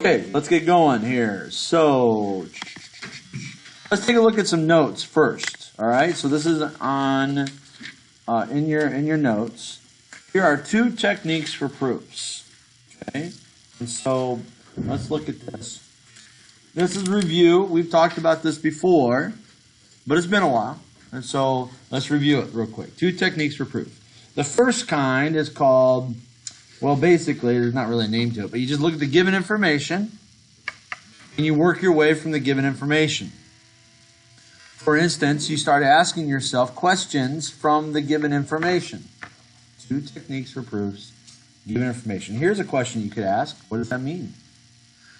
Okay, let's get going here. So let's take a look at some notes first. All right, so this is on in your notes. Here are two techniques for proofs. Okay, and so let's look at this. This is review. We've talked about this before, but it's been a while, and so let's review it real quick. Two techniques for proof. The first kind is called, well, basically, there's not really a name to it, but you just look at the given information, and you work your way from the given information. For instance, you start asking yourself questions from the given information. Two techniques for proofs, given information. Here's a question you could ask. What does that mean?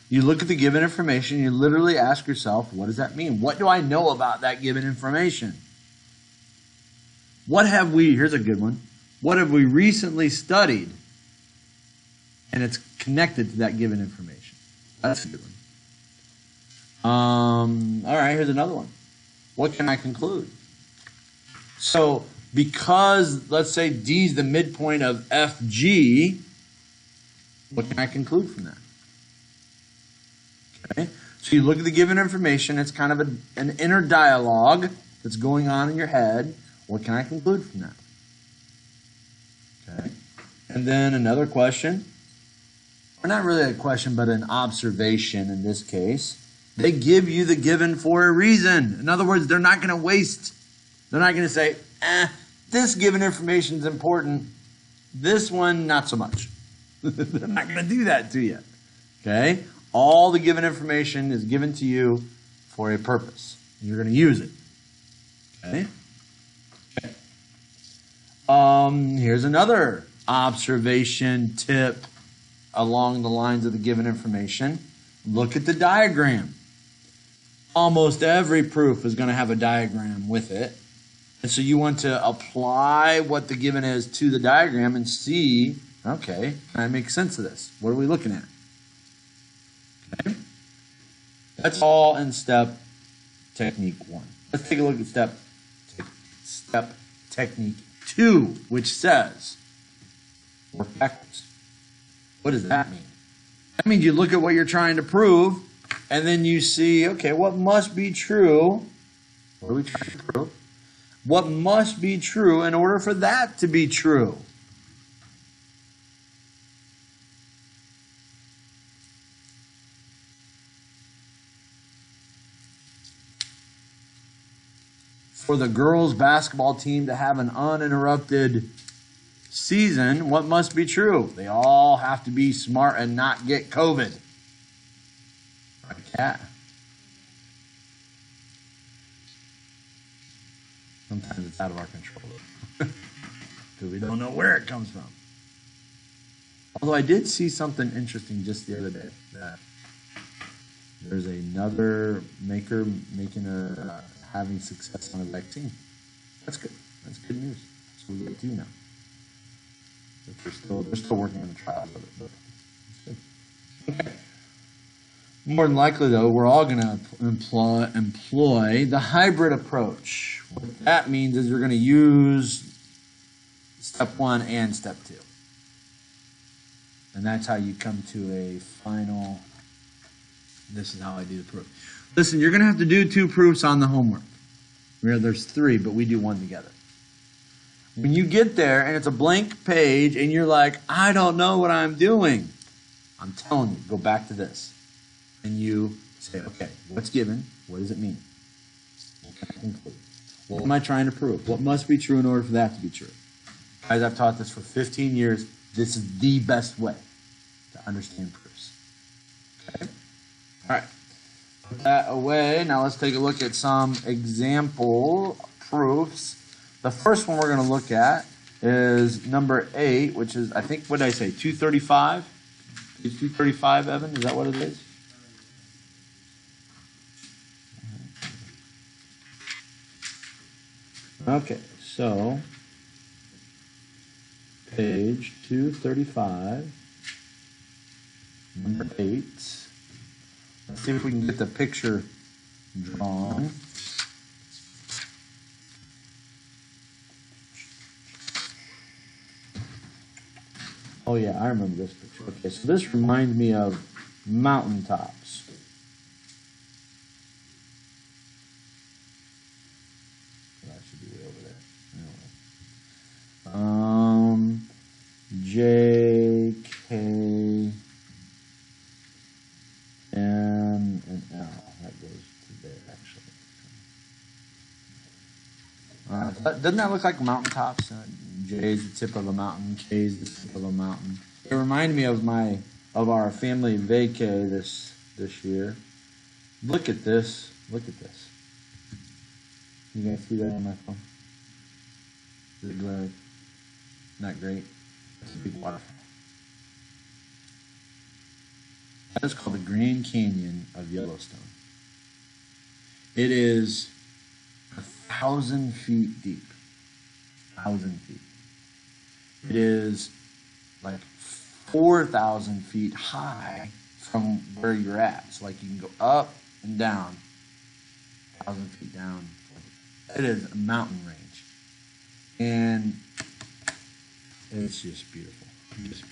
You look at the given information, you literally ask yourself, what does that mean? What do I know about that given information? Here's a good one. What have we recently studied? And it's connected to that given information. That's a good one. All right, here's another one. What can I conclude? So, because, let's say, D is the midpoint of FG, what can I conclude from that? Okay, so you look at the given information. It's kind of an inner dialogue that's going on in your head. What can I conclude from that? Okay, and then another question. Or not really a question, but an observation in this case. They give you the given for a reason. In other words, they're not going to waste. They're not going to say, this given information is important. This one, not so much. They're not going to do that to you. Okay? All the given information is given to you for a purpose. You're going to use it. Okay? Here's another observation tip along the lines of the given information. Look at the diagram. Almost every proof is going to have a diagram with it. And so you want to apply what the given is to the diagram and see, okay, can I make sense of this? What are we looking at? Okay. That's all in step technique 1. Let's take a look at step technique 2, which says, work backwards. What does that mean? That means you look at what you're trying to prove, and then you see, okay, what must be true? What are we trying to prove? What must be true in order for that to be true? For the girls' basketball team to have an uninterrupted season, what must be true? They all have to be smart and not get COVID. Like that. Sometimes it's out of our control because we don't know where it comes from. Although I did see something interesting just the other day, that there's another maker having success on a vaccine. That's good. That's good news. So we get to now. They're still working on the trials of it, but it's good. Okay. More than likely, though, we're all going to employ the hybrid approach. What that means is you're going to use step 1 and step 2. And that's how you come to a final, this is how I do the proof. Listen, you're going to have to do 2 proofs on the homework. There's 3, but we do 1 together. When you get there and it's a blank page and you're like, I don't know what I'm doing, I'm telling you, go back to this. And you say, okay, what's given? What does it mean? What can I conclude? What am I trying to prove? What must be true in order for that to be true? Guys, I've taught this for 15 years. This is the best way to understand proofs. Okay? All right. Put that away. Now let's take a look at some example proofs. The first one we're going to look at is number 8, which is, I think, what did I say, 235? Is 235, Evan? Is that what it is? Okay, so page 235, number 8. Let's see if we can get the picture drawn. Oh yeah, I remember this picture. Okay, so this reminds me of mountaintops. That should be way over there. Anyway. J, K, M, and L. That goes to there, actually. Doesn't that look like mountaintops? J is the tip of a mountain. K is the tip of a mountain. It reminded me of our family vacay this year. Look at this. Look at this. You guys see that on my phone? Is it glare? Not great. It's a big waterfall. That is called the Grand Canyon of Yellowstone. It is 1,000 feet deep. 1,000 feet. It is like 4,000 feet high from where you're at. So like you can go up and down, 1,000 feet down. It is a mountain range. And it's just beautiful. Just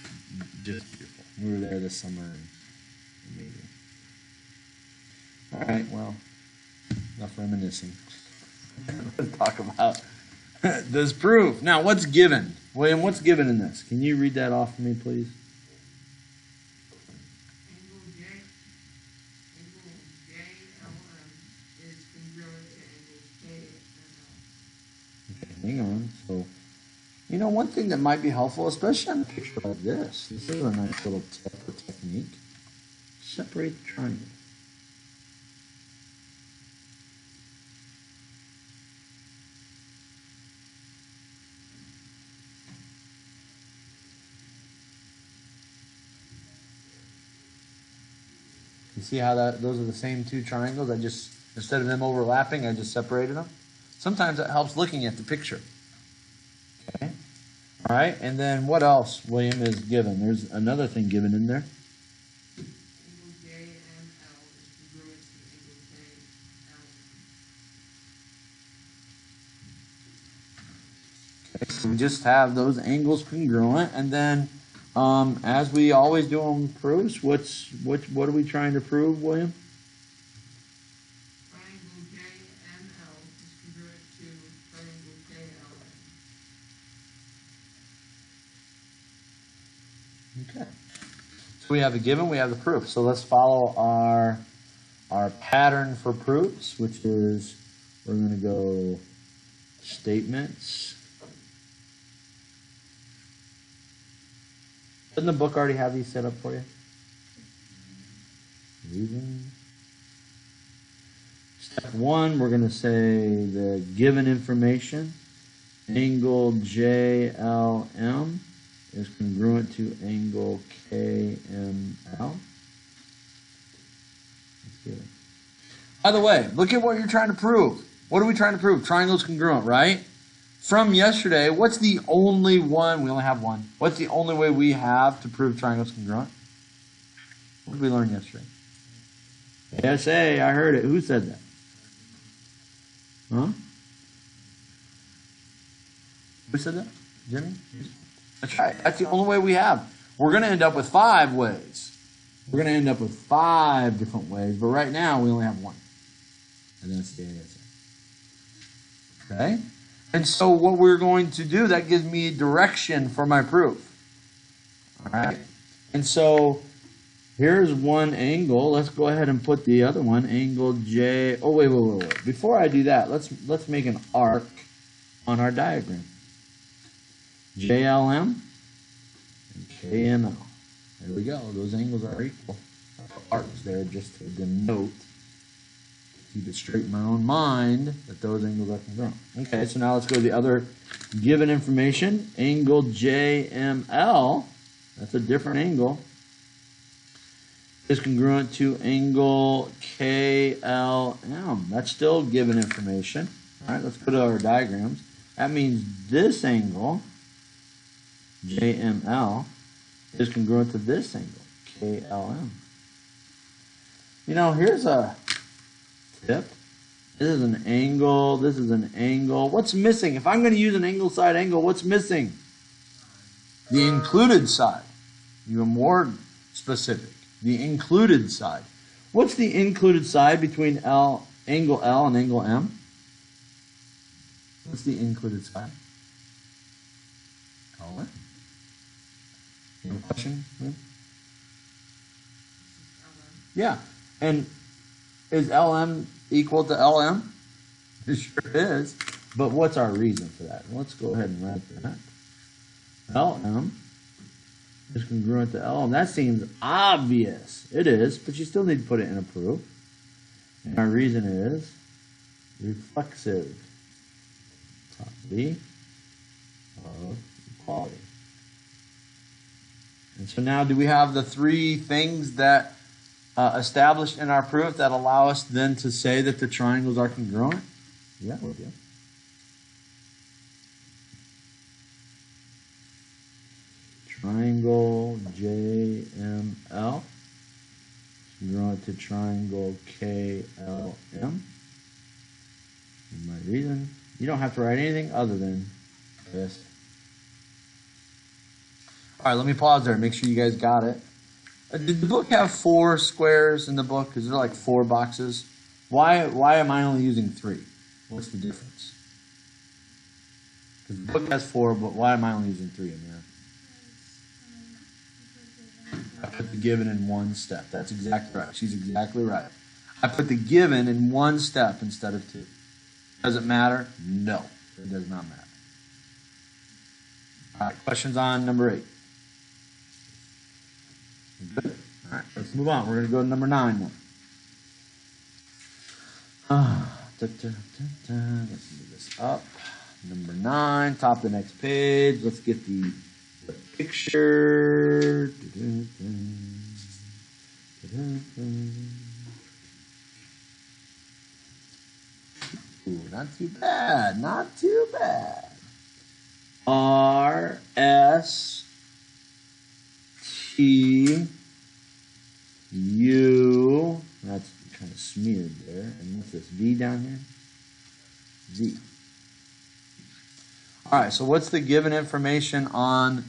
beautiful. We were there this summer. Amazing. All right, well, enough reminiscing. Let's talk about this proof. Now, what's given? William, what's given in this? Can you read that off for me, please? Angle JLM is congruent to angle KML. Okay, hang on. So, you know, one thing that might be helpful, especially on a picture like this, this is a nice little tip or technique. Separate the triangle. You see how those are the same two triangles? I just, instead of them overlapping, I just separated them. Sometimes it helps looking at the picture. Okay. All right, and then what else, William, is given? There's another thing given in there. Angle JML is congruent to angle KLM. Okay, so we just have those angles congruent, and then as we always do on proofs, what are we trying to prove, William? Triangle JML is congruent to triangle KLM. Okay. So we have the given, we have the proof. So let's follow our pattern for proofs, which is we're going to go statements. Doesn't the book already have these set up for you? Reason. Step one, we're going to say the given information, angle JLM is congruent to angle KML. By the way, look at what you're trying to prove. What are we trying to prove? Triangle's congruent, right? From yesterday, what's the only one? We only have one. What's the only way we have to prove triangle's congruent? What did we learn yesterday? ASA, I heard it. Who said that? Huh? Who said that? Jimmy? That's right. That's the only way we have. We're going to end up with 5 ways. We're going to end up with 5 different ways, but right now we only have one. And that's the ASA. Okay? And so what we're going to do, that gives me direction for my proof. All right? And so here's one angle. Let's go ahead and put the other one, angle J. Oh, wait. Before I do that, let's make an arc on our diagram. JLM and KML. There we go. Those angles are equal. Arcs there just to denote. Keep it straight in my own mind that those angles are congruent. Okay, so now let's go to the other given information. Angle JML, that's a different angle, is congruent to angle KLM. That's still given information. All right, let's put our diagrams. That means this angle, JML, is congruent to this angle, KLM. You know, here's a tip. This is an angle. This is an angle. What's missing? If I'm going to use an angle side angle, what's missing? The included side. You're more specific. the included side. What's the included side between angle L and angle M? What's the included side? Color. You have a question? Yeah. And is LM equal to LM? It sure is. But what's our reason for that? Let's go ahead and write that. LM is congruent to LM. That seems obvious. It is, but you still need to put it in a proof. And our reason is reflexive property of equality. And so now do we have the three things that established in our proof that allow us then to say that the triangles are congruent? Yeah, we do. Triangle JML is congruent to triangle KLM. And my reason, you don't have to write anything other than this. All right, let me pause there and make sure you guys got it. Did the book have 4 squares in the book? Is there like 4 boxes? Why am I only using 3? What's the difference? Because the book has 4, but why am I only using 3 in there? I put the given in one step. That's exactly right. She's exactly right. I put the given in one step instead of 2. Does it matter? No, it does not matter. All right, questions on number 8? Good. All right, let's move on. We're going to go to number 9 now. Let's move this up. Number 9, top of the next page. Let's get the picture. Ooh, not too bad. Not too bad. R, S, T, U. That's kind of smeared there. And what's this? V down here? Z. All right, so what's the given information on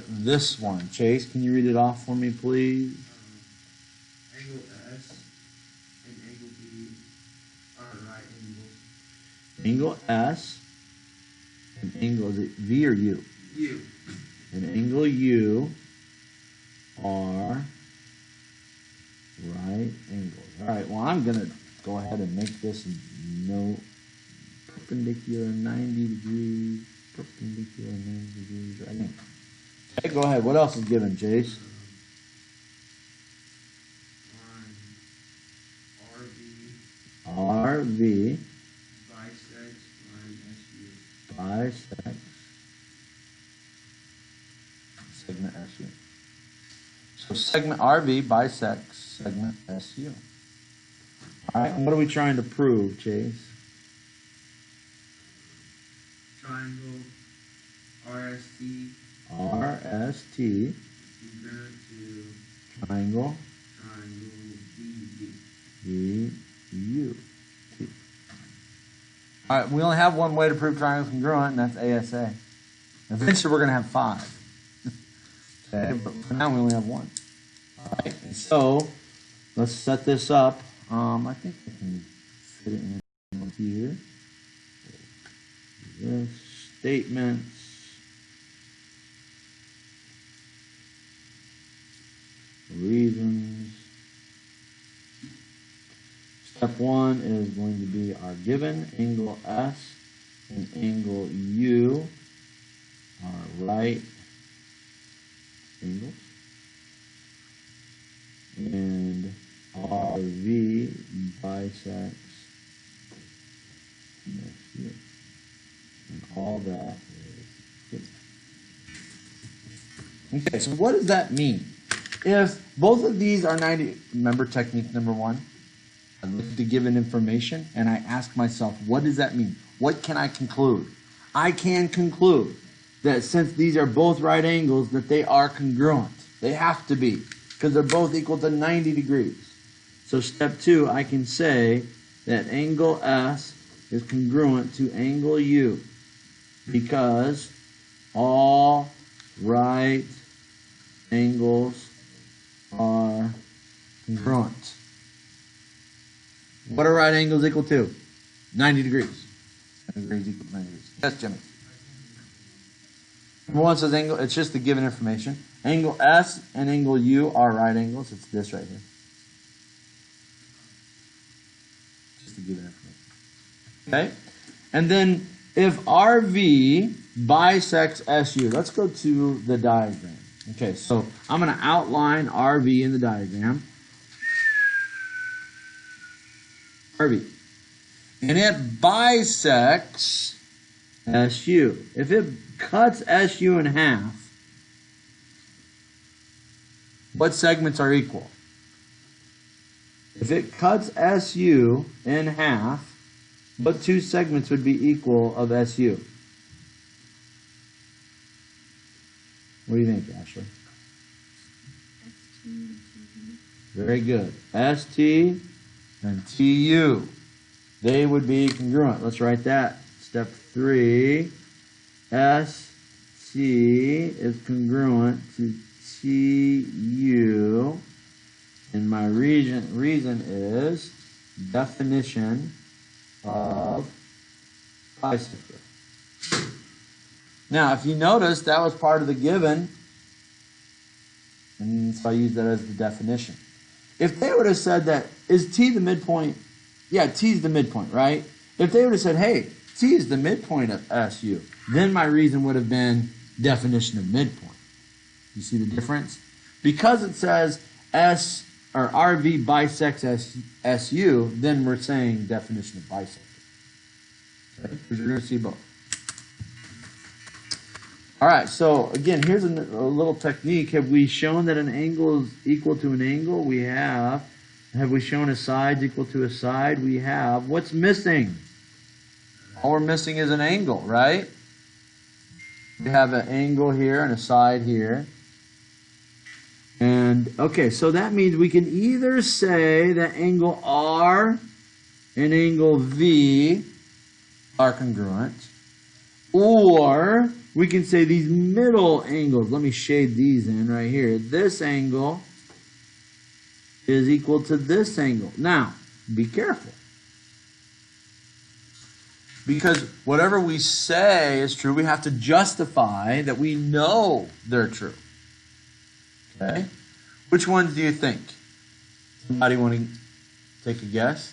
this one? Chase, can you read it off for me, please? Angle S and angle B are right angles. Angle S and angle, is it V or U? U. And angle U are right angles. All right, well, I'm going to go ahead and make this no perpendicular 90 degrees, perpendicular 90 degrees right angle. Okay, go ahead. What else is given, Chase? RV Bisects line SU. bisects segment SU. So segment RV bisects segment SU. All right, and what are we trying to prove, Chase? Triangle RST RST congruent to triangle BU. VU. All right, we only have one way to prove triangles congruent, and that's ASA. Eventually, we're going to have 5. Okay, but for now, we only have 1. All right, and so let's set this up. I think I can fit it in here. This statements. Reasons. Step 1 is going to be our given angle S and angle U are right angles, and RV bisects SU, and all that is given. Okay, so what does that mean? If both of these are 90, remember technique number 1? I look at the given information and I ask myself, what does that mean? What can I conclude? I can conclude that since these are both right angles, that they are congruent. They have to be, because they're both equal to 90 degrees. So step 2, I can say that angle S is congruent to angle U, because all right angles are congruent. What are right angles equal to? 90 degrees. 90 degrees equal to 90 degrees. Yes, Jimmy. Number one says angle, it's just the given information. Angle S and angle U are right angles. It's this right here. Just the given information. Okay? And then if RV bisects SU, let's go to the diagram. Okay, so I'm going to outline RV in the diagram. RV. And it bisects SU. If it cuts SU in half, what segments are equal? If it cuts SU in half, what two segments would be equal of SU? What do you think, Ashley? Very good. ST and TU. They would be congruent. Let's write that. Step 3. ST is congruent to TU. And my reason is definition of bisector. Now, if you notice, that was part of the given, and so I use that as the definition. If they would have said that, is T the midpoint? Yeah, T is the midpoint, right? If they would have said, hey, T is the midpoint of SU, then my reason would have been definition of midpoint. You see the difference? Because it says S or RV bisects SU, then we're saying definition of bisector. Okay? Because you're going to see both. All right, so again, here's a little technique. Have we shown that an angle is equal to an angle? We have. Have we shown a side equal to a side? We have. What's missing? All we're missing is an angle, right? We have an angle here and a side here. And, okay, so that means we can either say that angle R and angle V are congruent, or we can say these middle angles. Let me shade these in right here. This angle is equal to this angle. Now, be careful. Because whatever we say is true, we have to justify that we know they're true. Okay? Which ones do you think? Somebody want to take a guess?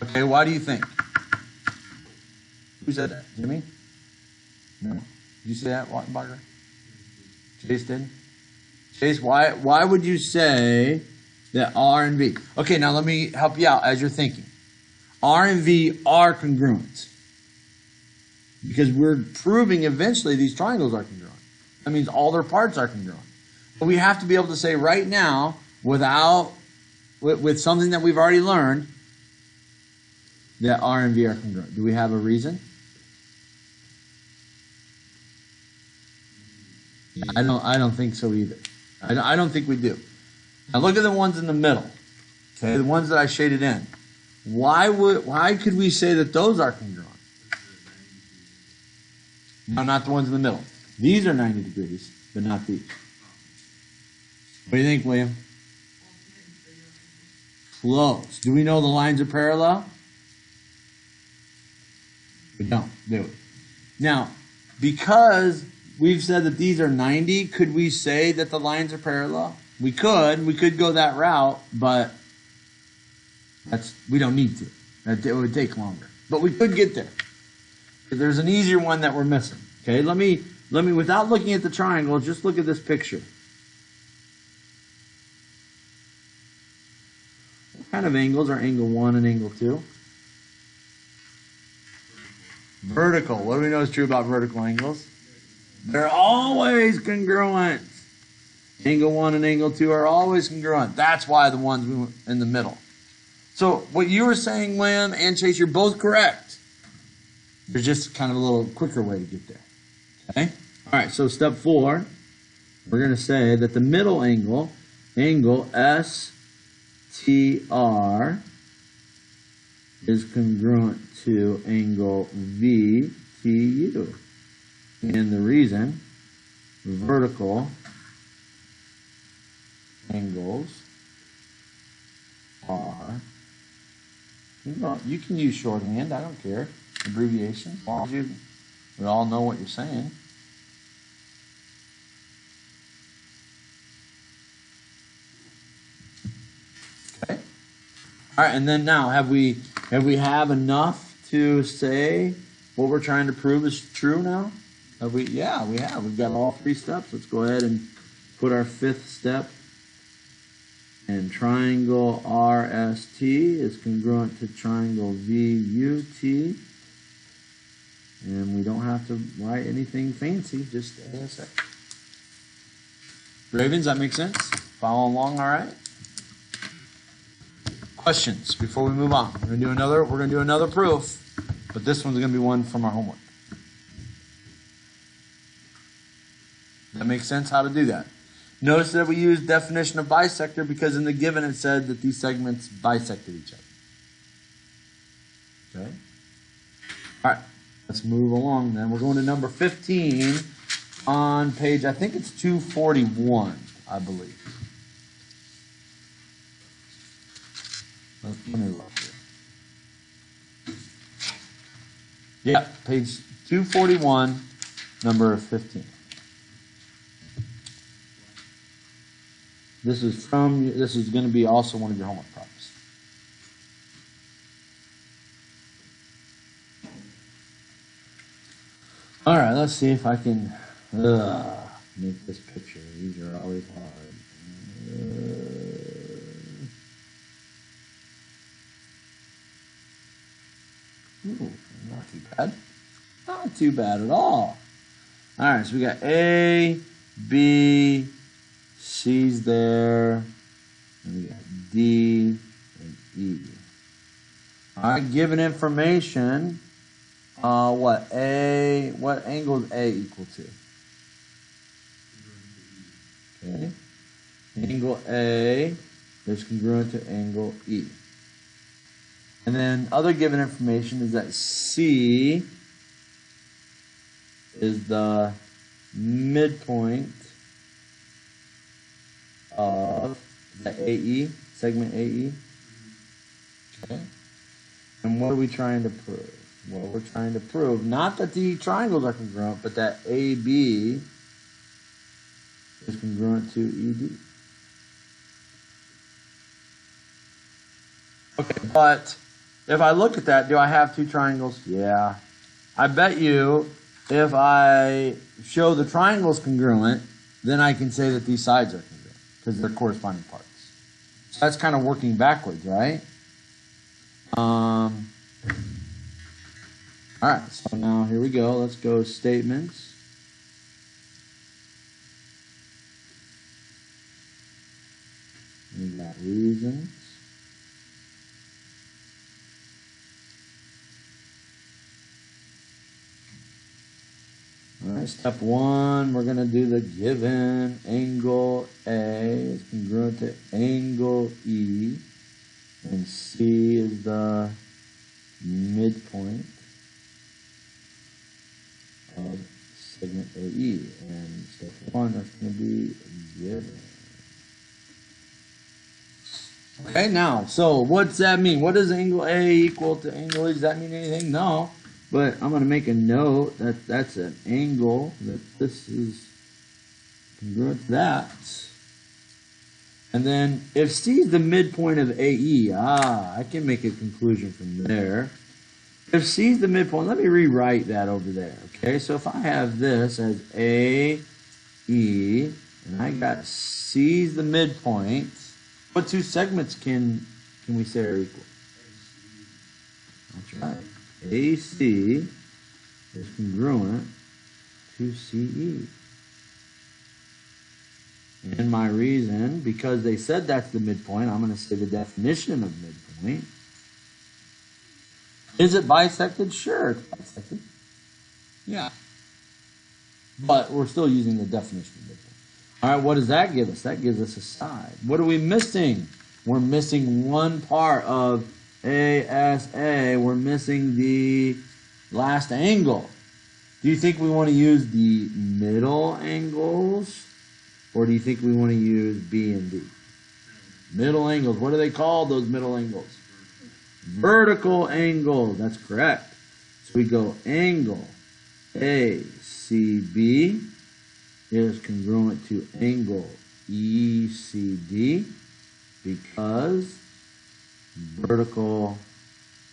Okay, why do you think? Who said that? Jimmy? No. Did you say that, Wattenbarger? Chase did? Chase, why would you say that R and V? Okay, now let me help you out as you're thinking. R and V are congruent. Because we're proving eventually these triangles are congruent. That means all their parts are congruent. But we have to be able to say right now, with something that we've already learned, that R and V are congruent. Do we have a reason? I don't think so either. I don't think we do. Now look at the ones in the middle. Okay, the ones that I shaded in. Why could we say that those are congruent? No, not the ones in the middle. These are 90 degrees, but not these. What do you think, William? Close. Do we know the lines are parallel? We don't, do we? Now, because we've said that these are 90, could we say that the lines are parallel? We could go that route, but we don't need to. It would take longer. But we could get there. There's an easier one that we're missing. Okay, let me without looking at the triangle, just look at this picture. What kind of angles are angle 1 and angle 2? Vertical. What do we know is true about vertical angles? They're always congruent. Angle 1 and angle 2 are always congruent. That's why the ones in the middle. So what you were saying, William and Chase, you're both correct. There's just kind of a little quicker way to get there. Okay? All right, so step 4, we're going to say that the middle angle STR, is congruent to angle VTU. And the reason, vertical angles are, you can use shorthand, I don't care, abbreviation, as long as we all know what you're saying. Okay. All right, and then now, have we enough to say what we're trying to prove is true now? Have we? Yeah, we have. We've got all 3 steps. Let's go ahead and put our 5th step. And triangle RST is congruent to triangle VUT. And we don't have to write anything fancy, just ASA. Ravens, that makes sense? Follow along, all right? Questions before we move on? We're gonna do another proof, but this one's gonna be one from our homework. That makes sense how to do that. Notice that we use definition of bisector because in the given it said that these segments bisected each other. Okay? All right, let's move along then. We're going to number 15 on page, I think it's 241, I believe. Let me look here. Yeah, page 241, number 15. This is going to be also one of your homework problems. All right, let's see if I can make this picture. These are always hard. Ooh, not too bad. Not too bad at all. All right, so we got A, B, C's there, and we got D and E. All right, given information, what angle is A equal to? Okay, angle A is congruent to angle E. And then other given information is that C is the midpoint of the AE, segment AE. Okay. And what are we trying to prove? Well, we're trying to prove not that the triangles are congruent, but that AB is congruent to ED. Okay, but if I look at that, do I have 2 triangles? Yeah. I bet you if I show the triangles congruent, then I can say that these sides are congruent because they're corresponding parts. So that's kind of working backwards, right? All right, so now here we go. Let's go statements. We got reasons. All right, step 1, we're going to do the given angle A is congruent to angle E, and C is the midpoint of segment AE. And step 1, that's going to be given. Okay, now, so what's that mean? What does angle A equal to angle E? Does that mean anything? No. But I'm going to make a note that that's an angle, that this is congruent to that. And then if C is the midpoint of AE, I can make a conclusion from there. If C is the midpoint, let me rewrite that over there. Okay, so if I have this as AE, and I got C is the midpoint, what 2 segments can we say are equal? That's right. AC is congruent to CE. And my reason, because they said that's the midpoint, I'm going to say the definition of midpoint. Is it bisected? Sure, it's bisected. Yeah. But we're still using the definition of midpoint. All right, what does that give us? That gives us a side. What are we missing? We're missing one part of ASA. We're missing the last angle. Do you think we want to use the middle angles, or do you think we want to use B and D? Middle angles. What are they called, those middle angles? Vertical angle. That's correct. So we go angle ACB is congruent to angle ECD because vertical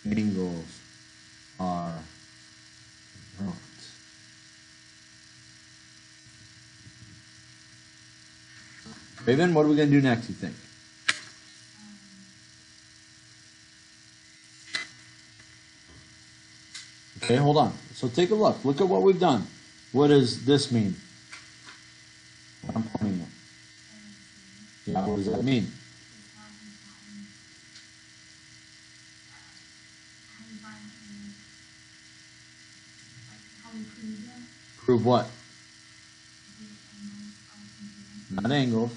angles are congruent. Raven, what are we going to do next, you think? Okay, hold on. So take a look. Look at what we've done. What does this mean? I'm pointing it. Yeah, what does that mean? Prove what? Not angles.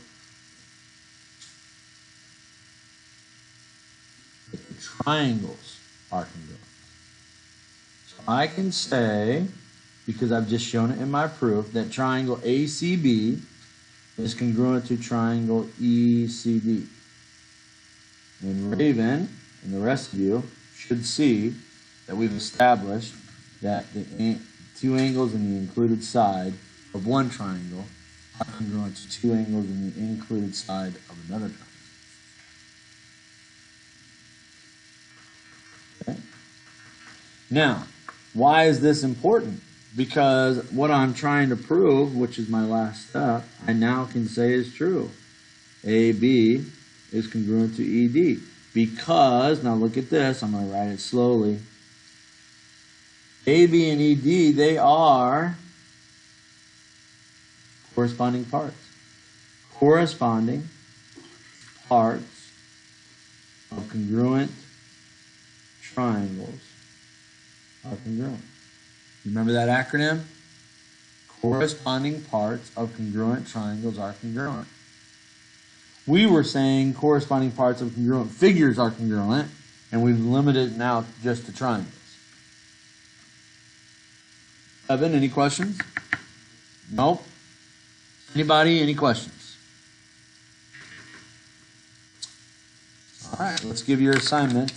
But the triangles are congruent. So I can say, because I've just shown it in my proof, that triangle ACB is congruent to triangle ECD. And Raven and the rest of you should see that we've established that the two angles in the included side of one triangle are congruent to two angles in the included side of another triangle. Okay? Now, why is this important? Because what I'm trying to prove, which is my last step, I now can say is true. AB is congruent to ED. Because, now look at this, I'm going to write it slowly. AB and ED, they are corresponding parts. Corresponding parts of congruent triangles are congruent. You remember that acronym? Corresponding parts of congruent triangles are congruent. We were saying corresponding parts of congruent figures are congruent, and we've limited it now just to triangles. Evan, any questions? Nope. Anybody, any questions? All right, let's give your assignment.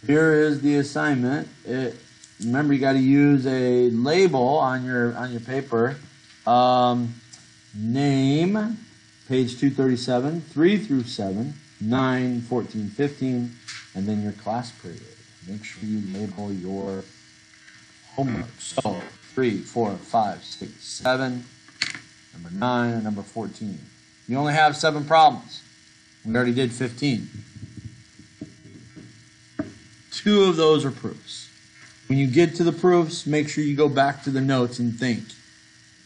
Here is the assignment. Remember, you got to use a label on your paper. Name, page 237, 3 through 7, 9, 14, 15, and then your class period. Make sure you label your homework. So 3, 4, 5, 6, 7, number 9, and number 14. You only have 7 problems. We already did 15. 2 of those are proofs. When you get to the proofs, make sure you go back to the notes and think,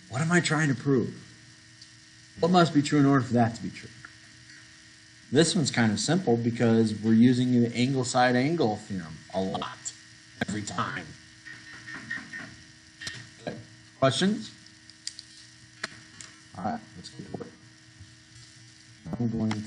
what am I trying to prove? What must be true in order for that to be true? This one's kind of simple because we're using the angle side angle theorem a lot, every time. Okay. Questions? All right, let's get to work. I'm going to